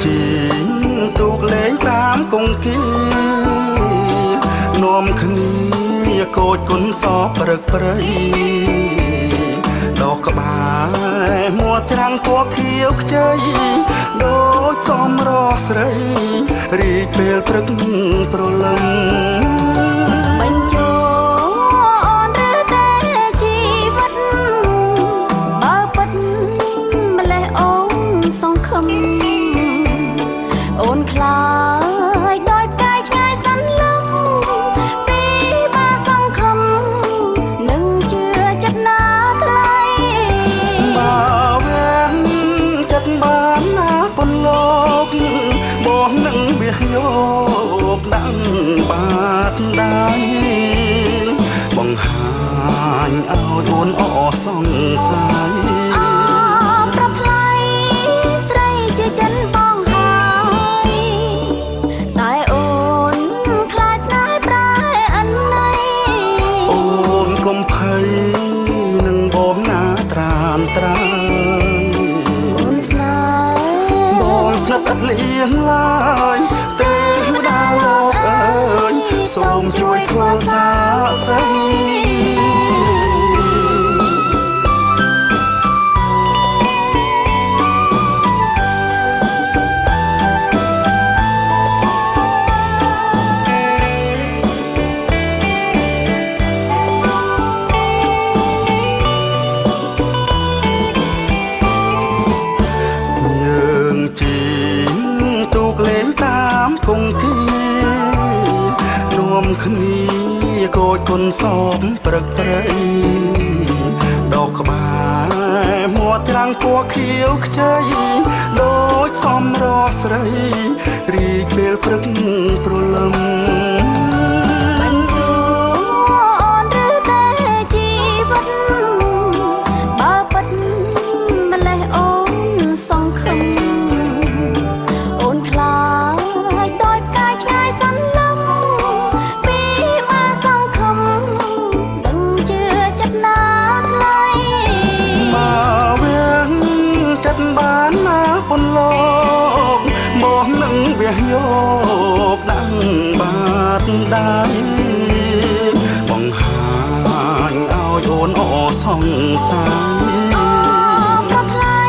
ជីទូកលេងតាមគង្គានាំគ្នាកូចគុនសពព្រឹកព្រៃដកក្បាលមួច្រាំងពណ៌ខៀវខ្ចីដូចសំរោះស្រីរីកពេលព្រឹកព្រលឹមបញ្ចូលអូនឬតែជីវិតបើពិតម្លេះអូនសង្ឃឹមអូនខ្លាយដោយផ្កាយឆ្ងាយសន្លឹមពីបាសង្ឃឹមនឹងជឿចិត្តណាថ្លៃបើវិញចិត្តបានណាពន្លកបងនឹងវាយកដាក់បាតដៃបង្ហាញឲ្យអូនអសង្ស័យប្រថ្លៃស្រីជាចិនបងហើយតែអូនខ្លាចស្នេហ៍ប្រែអន័យអូនកុំភ័យនឹងបងណាត្រានត្រាអូនស្នេហ៍បងស្និទ្ធឥតលៀងឡើយទេវតាលោកអើយសូមជួយធ្វើសាស្រីទូកលេងតាមគង្គានាំគ្នាកូចគុនសពព្រឹកព្រៃដកក្បាលមួច្រាំងពណ៌ខៀវខ្ចីដូចសំរោះស្រីរីកពេលព្រឹកព្រលឹមបញ្ចូលអូនឬតែជីវិតបើពិតម្លេះអូនសង្ឃឹមអូនខ្លាយដោយផ្កាយឆ្ងាយសន្លឹមពីបាសង្ឃឹមដឹងជឿចិត្តណាថ្លៃបើវិញចិត្តបានណាពន្លកមកនឹងវាយកដាក់បាតដៃបង្ហាញឲ្យអូនអសង្ស័យប្រថ្លៃ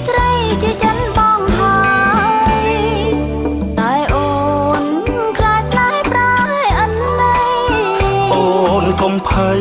ស្រីជាចិនបងហើយតែអូនខ្លាចស្នេហ៍ប្រែអន័យអូនកុំភ័យ